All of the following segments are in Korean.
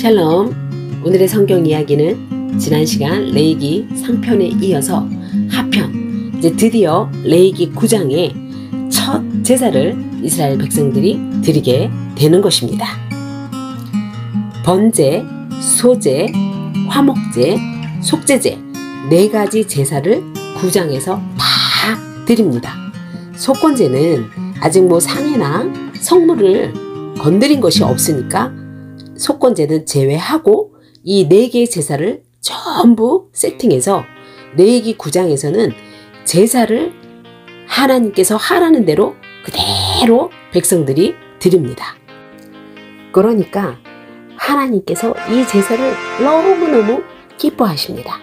샬롬. 오늘의 성경 이야기는 지난 시간 레위기 3편에 이어서 하편, 이제 드디어 레위기 9장의 첫 제사를 이스라엘 백성들이 드리게 되는 것입니다. 번제, 소제, 화목제, 속제제 4가지 제사를 9장에서 다 드립니다. 속건제는 아직 상해나 성물을 건드린 것이 없으니까 속건제는 제외하고 이 4개의 제사를 전부 세팅해서 레위기 9장에서는 제사를 하나님께서 하라는 대로 그대로 백성들이 드립니다. 그러니까 하나님께서 이 제사를 너무너무 기뻐하십니다.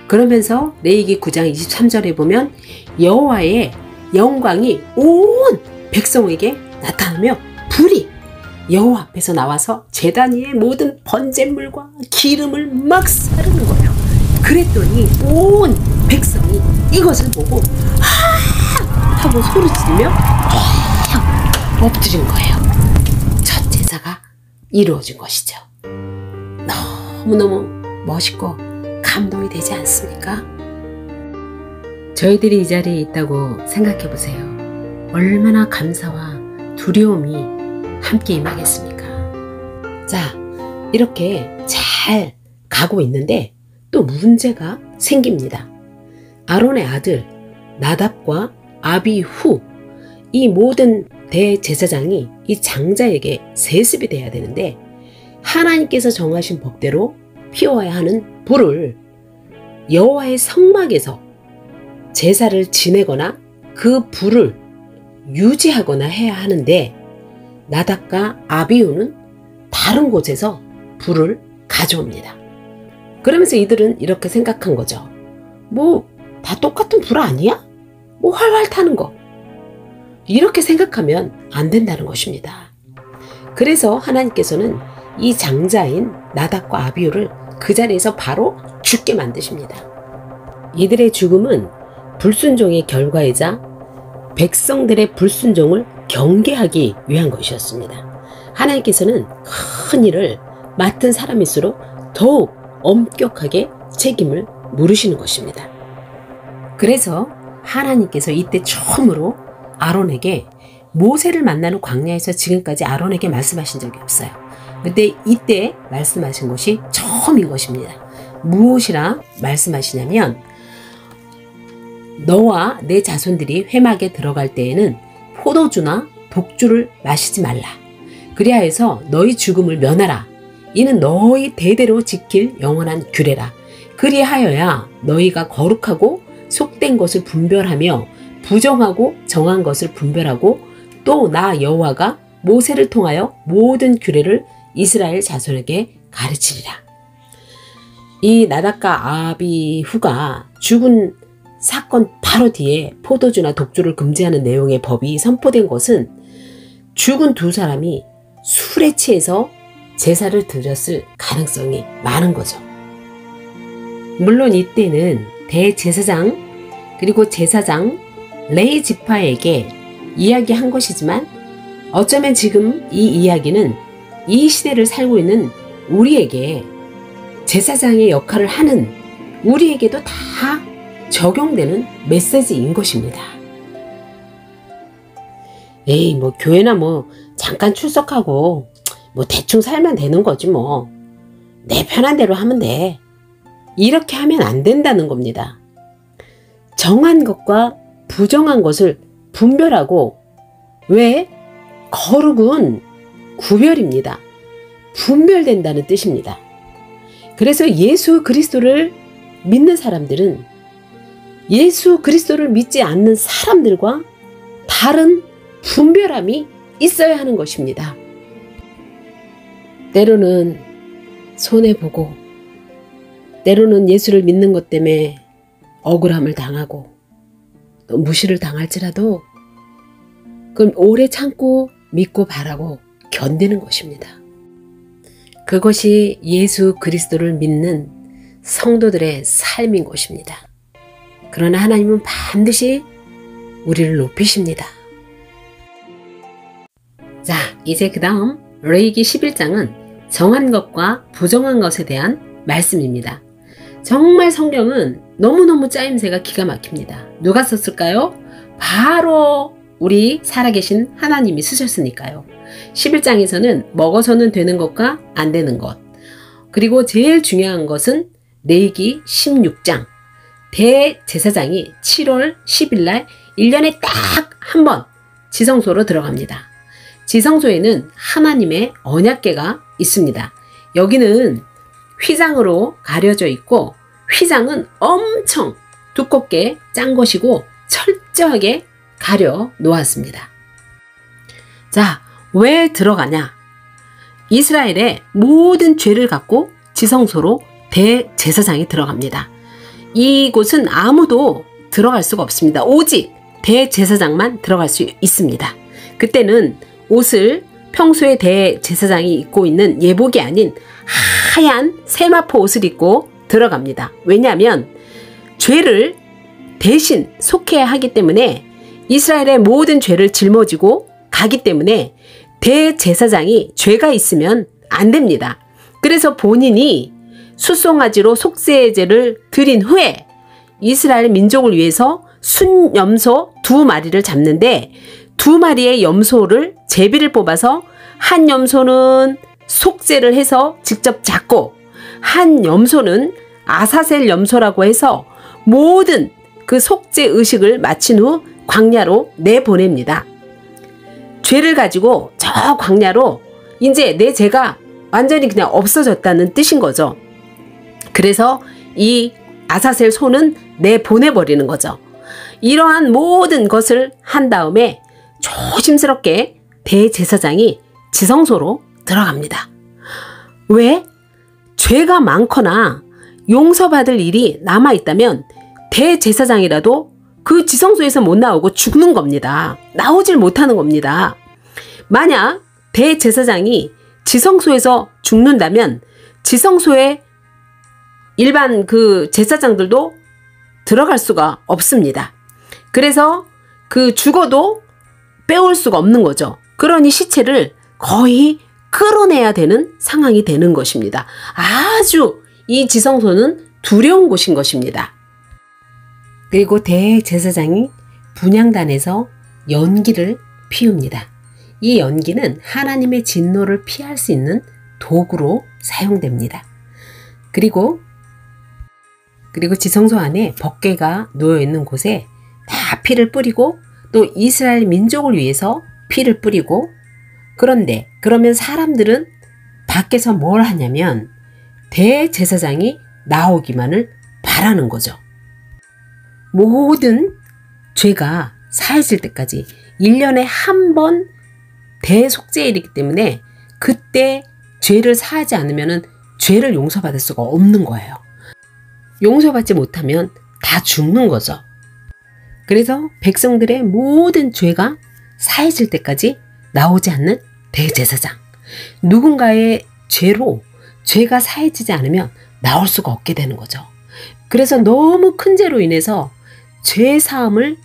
그러면서 레위기 9장 23절에 보면 여호와의 영광이 온 백성에게 나타나며 불이 여호와 앞에서 나와서 제단 위의 모든 번제물과 기름을 막 사르는 거예요. 그랬더니 온 백성이 이것을 보고 하고 소리 지르며 엎드린 거예요. 첫 제사가 이루어진 것이죠. 너무너무 멋있고 감동이 되지 않습니까? 저희들이 이 자리에 있다고 생각해 보세요. 얼마나 감사와 두려움이 함께 임하겠습니까? 자, 이렇게 잘 가고 있는데 또 문제가 생깁니다. 아론의 아들 나답과 아비후, 이 모든 대제사장이 이 장자에게 세습이 돼야 되는데 하나님께서 정하신 법대로 피워야 하는 불을 여호와의 성막에서 제사를 지내거나 그 불을 유지하거나 해야 하는데 나답과 아비후는 다른 곳에서 불을 가져옵니다. 그러면서 이들은 이렇게 생각한 거죠. 다 똑같은 불 아니야? 활활 타는 거. 이렇게 생각하면 안 된다는 것입니다. 그래서 하나님께서는 이 장자인 나답과 아비후를 그 자리에서 바로 죽게 만드십니다. 이들의 죽음은 불순종의 결과이자 백성들의 불순종을 경계하기 위한 것이었습니다. 하나님께서는 큰 일을 맡은 사람일수록 더욱 엄격하게 책임을 물으시는 것입니다. 그래서 하나님께서 이때 처음으로 아론에게 모세를 만나는 광야에서 지금까지 아론에게 말씀하신 적이 없어요. 근데 이때 말씀하신 것이 처음인 것입니다. 무엇이라 말씀하시냐면 너와 내 자손들이 회막에 들어갈 때에는 포도주나 독주를 마시지 말라. 그리하여서 너희 죽음을 면하라. 이는 너희 대대로 지킬 영원한 규례라. 그리하여야 너희가 거룩하고 속된 것을 분별하며 부정하고 정한 것을 분별하고 또 나 여호와가 모세를 통하여 모든 규례를 이스라엘 자손에게 가르치리라. 이 나답과 아비후가 죽은 사건 바로 뒤에 포도주나 독주를 금지하는 내용의 법이 선포된 것은 죽은 두 사람이 술에 취해서 제사를 드렸을 가능성이 많은 거죠. 물론 이때는 대제사장 그리고 제사장 레위 지파에게 이야기한 것이지만 어쩌면 지금 이 이야기는 이 시대를 살고 있는 우리에게 제사장의 역할을 하는 우리에게도 다 적용되는 메시지인 것입니다. 에이 교회나 잠깐 출석하고 대충 살면 되는 거지 내 편한 대로 하면 돼. 이렇게 하면 안 된다는 겁니다. 정한 것과 부정한 것을 분별하고 왜? 거룩은 구별입니다. 분별된다는 뜻입니다. 그래서 예수 그리스도를 믿는 사람들은 예수 그리스도를 믿지 않는 사람들과 다른 분별함이 있어야 하는 것입니다. 때로는 손해보고 때로는 예수를 믿는 것 때문에 억울함을 당하고 또 무시를 당할지라도 그럼 오래 참고 믿고 바라고 견디는 것입니다. 그것이 예수 그리스도를 믿는 성도들의 삶인 것입니다. 그러나 하나님은 반드시 우리를 높이십니다. 자, 이제 그 다음 레위기 11장은 정한 것과 부정한 것에 대한 말씀입니다. 정말 성경은 너무너무 짜임새가 기가 막힙니다. 누가 썼을까요? 바로 우리 살아계신 하나님이 쓰셨으니까요. 11장에서는 먹어서는 되는 것과 안 되는 것, 그리고 제일 중요한 것은 레위기 16장 대제사장이 7월 10일 날 1년에 딱 한 번 지성소로 들어갑니다. 지성소에는 하나님의 언약궤가 있습니다. 여기는 휘장으로 가려져 있고, 휘장은 엄청 두껍게 짠 것이고 철저하게 가려 놓았습니다. 자, 왜 들어가냐? 이스라엘의 모든 죄를 갖고 지성소로 대제사장이 들어갑니다. 이곳은 아무도 들어갈 수가 없습니다. 오직 대제사장만 들어갈 수 있습니다. 그때는 옷을 평소에 대제사장이 입고 있는 예복이 아닌 하얀 세마포 옷을 입고 들어갑니다. 왜냐하면 죄를 대신 속해야 하기 때문에, 이스라엘의 모든 죄를 짊어지고 가기 때문에 대제사장이 죄가 있으면 안 됩니다. 그래서 본인이 숫송아지로 속죄제를 드린 후에 이스라엘 민족을 위해서 순염소 2마리를 잡는데, 2마리의 염소를 제비를 뽑아서 한 염소는 속죄를 해서 직접 잡고, 한 염소는 아사셀 염소라고 해서 모든 그 속죄 의식을 마친 후 광야로 내보냅니다. 죄를 가지고 저 광야로 이제 내 죄가 완전히 그냥 없어졌다는 뜻인 거죠. 그래서 이 아사셀 소는 내보내버리는 거죠. 이러한 모든 것을 한 다음에 조심스럽게 대제사장이 지성소로 들어갑니다. 왜? 죄가 많거나 용서받을 일이 남아있다면 대제사장이라도 그 지성소에서 못 나오고 죽는 겁니다. 나오질 못하는 겁니다. 만약 대제사장이 지성소에서 죽는다면 지성소에 일반 그 제사장들도 들어갈 수가 없습니다. 그래서 그 죽어도 빼올 수가 없는 거죠. 그러니 시체를 거의 끌어내야 되는 상황이 되는 것입니다. 아주 이 지성소는 두려운 곳인 것입니다. 그리고 대제사장이 분향단에서 연기를 피웁니다. 이 연기는 하나님의 진노를 피할 수 있는 도구로 사용됩니다. 그리고 지성소 안에 법궤가 놓여있는 곳에 다 피를 뿌리고, 또 이스라엘 민족을 위해서 피를 뿌리고, 그런데 그러면 사람들은 밖에서 뭘 하냐면 대제사장이 나오기만을 바라는 거죠. 모든 죄가 사해질 때까지 1년에 한 번 대속죄일이기 때문에 그때 죄를 사하지 않으면 죄를 용서받을 수가 없는 거예요. 용서받지 못하면 다 죽는 거죠. 그래서 백성들의 모든 죄가 사해질 때까지 나오지 않는 대제사장. 누군가의 죄로 죄가 사해지지 않으면 나올 수가 없게 되는 거죠. 그래서 너무 큰 죄로 인해서 죄 사함을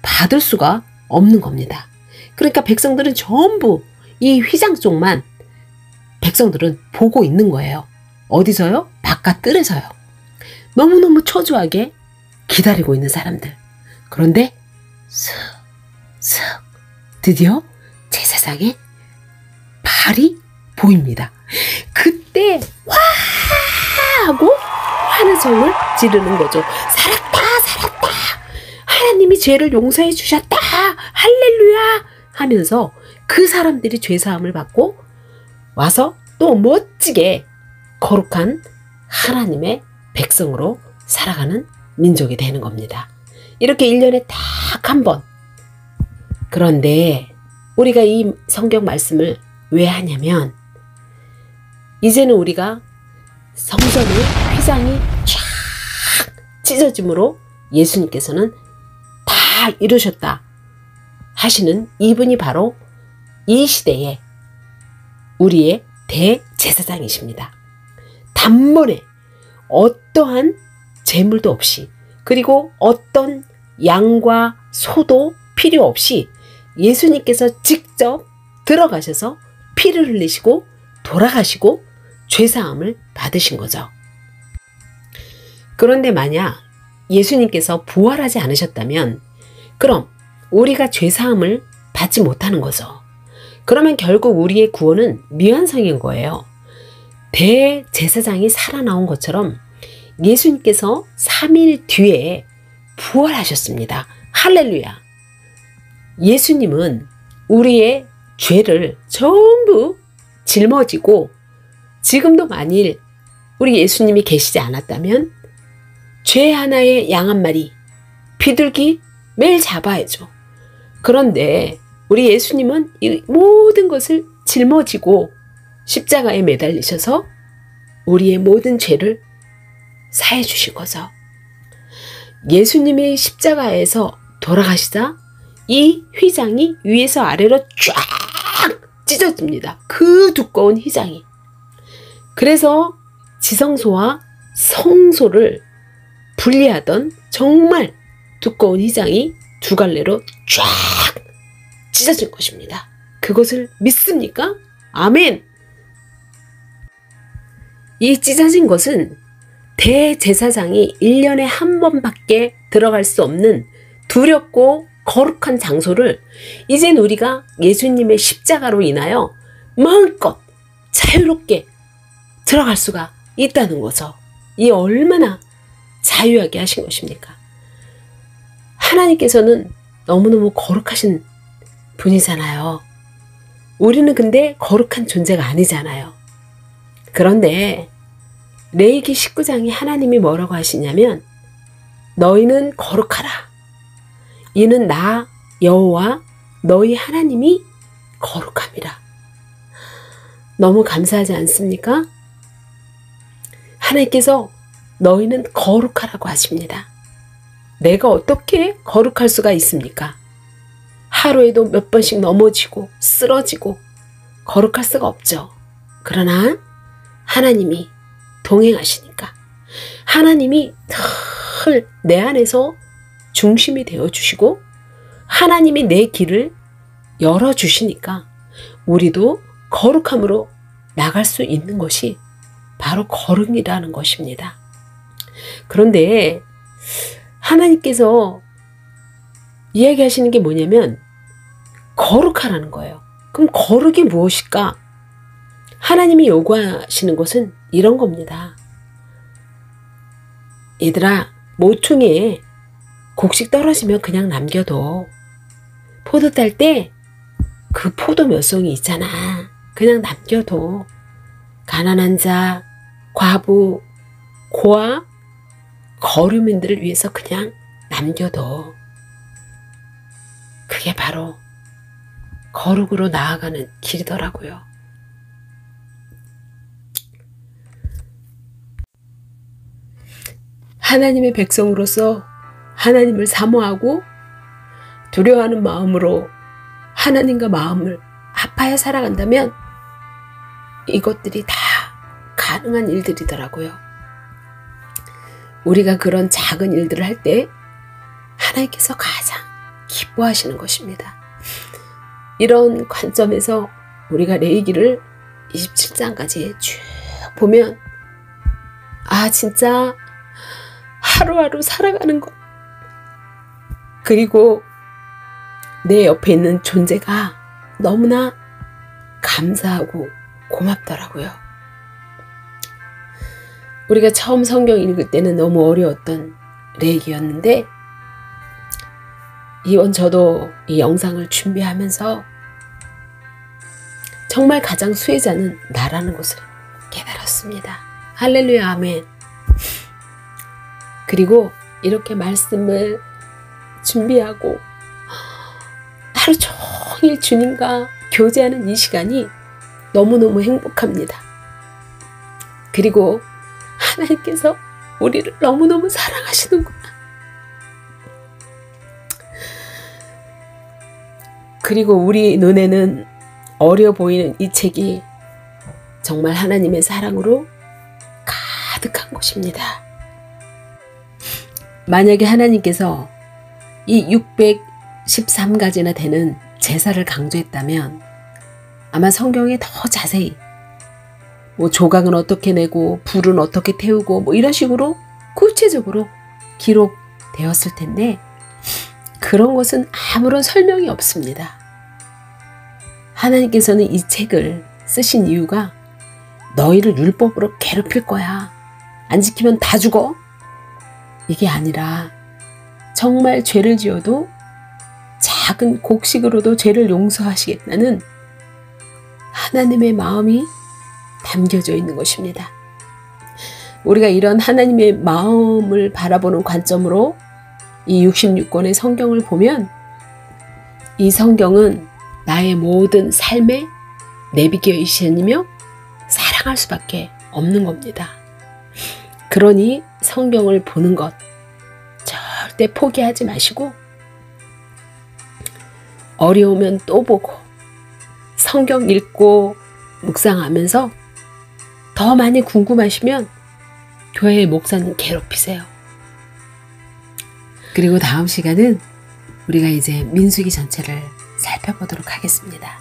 받을 수가 없는 겁니다. 그러니까 백성들은 전부 이 휘장 쪽만 백성들은 보고 있는 거예요. 어디서요? 바깥 뜰에서요. 너무너무 초조하게 기다리고 있는 사람들. 그런데 슥슥 드디어 제사장의 발이 보입니다. 그때 와 하고 환호성을 지르는 거죠. 살았다, 살았다. 하나님이 죄를 용서해 주셨다. 할렐루야 하면서 그 사람들이 죄사함을 받고 와서 또 멋지게 거룩한 하나님의 백성으로 살아가는 민족이 되는 겁니다. 이렇게 1년에 딱 한 번. 그런데 우리가 이 성경 말씀을 왜 하냐면, 이제는 우리가 성전의 휘장이 쫙 찢어짐으로 예수님께서는 다 이루셨다 하시는 이분이 바로 이 시대에 우리의 대제사장이십니다. 단번에 어떠한 재물도 없이, 그리고 어떤 양과 소도 필요 없이 예수님께서 직접 들어가셔서 피를 흘리시고 돌아가시고 죄사함을 받으신 거죠. 그런데 만약 예수님께서 부활하지 않으셨다면 그럼 우리가 죄사함을 받지 못하는 거죠. 그러면 결국 우리의 구원은 미완성인 거예요. 대제사장이 살아나온 것처럼 예수님께서 3일 뒤에 부활하셨습니다. 할렐루야. 예수님은 우리의 죄를 전부 짊어지고 지금도 만일 우리 예수님이 계시지 않았다면 죄 하나의 양 한 마리 비둘기 매일 잡아야죠. 그런데 우리 예수님은 이 모든 것을 짊어지고 십자가에 매달리셔서 우리의 모든 죄를 사해 주신 거죠. 예수님이 십자가에서 돌아가시자 이 휘장이 위에서 아래로 쫙 찢어집니다. 그 두꺼운 휘장이. 그래서 지성소와 성소를 분리하던 정말 두꺼운 휘장이 두 갈래로 쫙 찢어진 것입니다. 그것을 믿습니까? 아멘! 이 찢어진 것은 대제사장이 1년에 한 번밖에 들어갈 수 없는 두렵고 거룩한 장소를 이젠 우리가 예수님의 십자가로 인하여 마음껏 자유롭게 들어갈 수가 있다는 거죠. 이 얼마나 자유하게 하신 것입니까? 하나님께서는 너무너무 거룩하신 분이잖아요. 우리는 근데 거룩한 존재가 아니잖아요. 그런데 레위기 19장에 하나님이 뭐라고 하시냐면 너희는 거룩하라. 이는 나 여호와 너희 하나님이 거룩함이라. 너무 감사하지 않습니까? 하나님께서 너희는 거룩하라고 하십니다. 내가 어떻게 거룩할 수가 있습니까? 하루에도 몇 번씩 넘어지고 쓰러지고 거룩할 수가 없죠. 그러나 하나님이 동행하시니까 하나님이 늘 내 안에서 중심이 되어주시고 하나님이 내 길을 열어주시니까 우리도 거룩함으로 나갈 수 있는 것이 바로 거룩이라는 것입니다. 그런데 하나님께서 이야기하시는 게 뭐냐면 거룩하라는 거예요. 그럼 거룩이 무엇일까? 하나님이 요구하시는 것은 이런 겁니다. 얘들아, 모퉁이에 곡식 떨어지면 그냥 남겨둬. 포도 딸 때 그 포도 몇 송이 있잖아. 그냥 남겨둬. 가난한 자, 과부, 고아, 거류민들을 위해서 그냥 남겨둬. 그게 바로 거룩으로 나아가는 길이더라고요. 하나님의 백성으로서 하나님을 사모하고 두려워하는 마음으로 하나님과 마음을 합하여 살아간다면 이것들이 다 가능한 일들이더라고요. 우리가 그런 작은 일들을 할 때 하나님께서 가장 기뻐하시는 것입니다. 이런 관점에서 우리가 레위기를 27장까지 쭉 보면 아 진짜 하루하루 살아가는 것 그리고 내 옆에 있는 존재가 너무나 감사하고 고맙더라고요. 우리가 처음 성경 읽을 때는 너무 어려웠던 레위기였는데 이번 저도 이 영상을 준비하면서 정말 가장 수혜자는 나라는 것을 깨달았습니다. 할렐루야 아멘. 그리고 이렇게 말씀을 준비하고 하루 종일 주님과 교제하는 이 시간이 너무너무 행복합니다. 그리고 하나님께서 우리를 너무너무 사랑하시는구나. 그리고 우리 눈에는 어려 보이는 이 책이 정말 하나님의 사랑으로 가득한 것입니다. 만약에 하나님께서 이 613가지나 되는 제사를 강조했다면 아마 성경에 더 자세히 뭐 조각은 어떻게 내고 불은 어떻게 태우고 뭐 이런 식으로 구체적으로 기록되었을 텐데 그런 것은 아무런 설명이 없습니다. 하나님께서는 이 책을 쓰신 이유가 너희를 율법으로 괴롭힐 거야. 안 지키면 다 죽어. 이게 아니라 정말 죄를 지어도 작은 곡식으로도 죄를 용서하시겠다는 하나님의 마음이 담겨져 있는 것입니다. 우리가 이런 하나님의 마음을 바라보는 관점으로 이 66권의 성경을 보면 이 성경은 나의 모든 삶의 내비게이션이며 사랑할 수밖에 없는 겁니다. 그러니 성경을 보는 것 절대 포기하지 마시고 어려우면 또 보고 성경 읽고 묵상하면서 더 많이 궁금하시면 교회의 목사님 괴롭히세요. 그리고 다음 시간은 우리가 이제 민수기 전체를 살펴보도록 하겠습니다.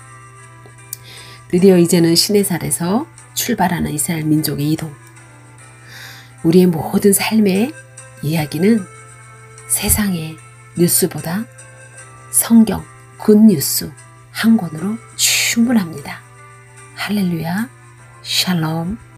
드디어 이제는 시내살에서 출발하는 이스라엘 민족의 이동. 우리의 모든 삶의 이야기는 세상의 뉴스보다 성경 굿뉴스 한 권으로 충분합니다. 할렐루야, 샬롬.